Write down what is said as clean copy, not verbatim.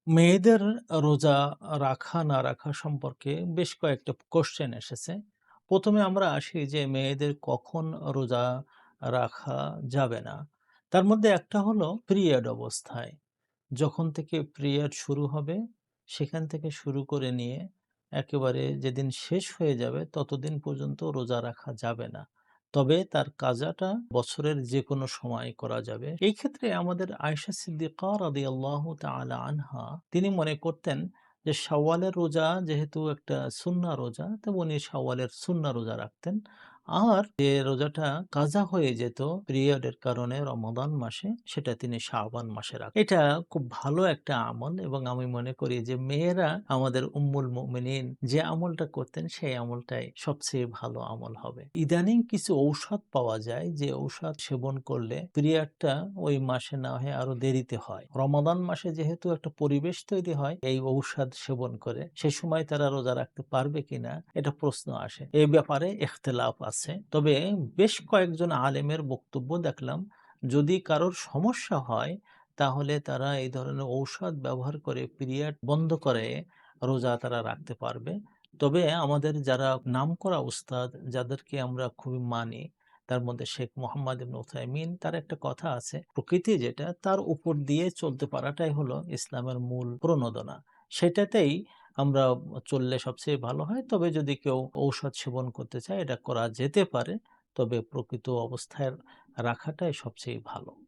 মেয়েদের রোজা রাখা না রাখা সম্পর্কে বেশ কয়েকটা কোশ্চেন এসেছে। ১ম এ আমরা আসি যে মেয়েদের কখন রোজা রাখা যাবে না। তার মধ্যে একটা হলো পিরিয়ড অবস্থায়। যখন থেকে পিরিয়ড শুরু হবে সেখান থেকে শুরু করে নিয়ে একেবারে যেদিন শেষ হয়ে যাবে ততদিন পর্যন্ত রোজা রাখা যাবে না। তবে তার কাজাটা বছরের যেকোনো সময় করা যাবে। এই ক্ষেত্রে আমাদের আয়েশা সিদ্দিকা রাদিয়াল্লাহু তাআলা আনহা তিনি মনে করতেন যে শাওয়ালের রোজা যেহেতু একটা সুন্নাহ রোজা, তো উনি শাওয়ালের সুন্নাহ রোজা রাখতেন। আর যে রোজাটা কাজা হয়ে যেত পিরিয়ডের কারণে রমাদান মাসে, সেটা তিনি শাবান মাসে রাখতেন। এটা খুব ভালো একটা আমল এবং আমি মনে করি যে মেয়েরা আমাদের উম্মুল মুমিনিন যে আমলটা করতেন সেই আমলটাই সবচেয়ে ভালো আমল হবে। ইদানিং কিছু ঔষধ পাওয়া যায় যে ঔষধ সেবন করলে পিরিয়ডটা ওই মাসে না হয়ে আরো দেরিতে হয়। রমাদান মাসে যেহেতু একটা পরিবেশ তৈরি হয় এই ঔষধ সেবন করে, সে সময় তারা রোজা রাখতে পারবে কিনা এটা প্রশ্ন আসে। এ ব্যাপারে ইখতিলাফ আছে। তবে বেশ কয়েকজন আলেমের বক্তব্য দেখলাম, যদি কারোর সমস্যা হয় তাহলে তারা এই ধরনের ঔষধ ব্যবহার করে পিরিয়ড বন্ধ করে রোজা তারা রাখতে পারবে। তবে আমাদের যারা নামকরা উস্তাদ যাদেরকে আমরা খুবই মানি, তার মধ্যে শেখ মোহাম্মদ ইবনে উথাইমিন, তার একটা কথা আছে, প্রকৃতি যেটা তার উপর দিয়ে চলতে পারাটাই হলো ইসলামের মূল প্রণোদনা। সেটাতেই আমরা চললে সবচেয়ে ভালো হয়। তবে যদি কেউ ঔষধ সেবন করতে চায় এটা করা যেতে পারে। তবে প্রকৃত অবস্থায় রাখাটাই সবচেয়ে ভালো।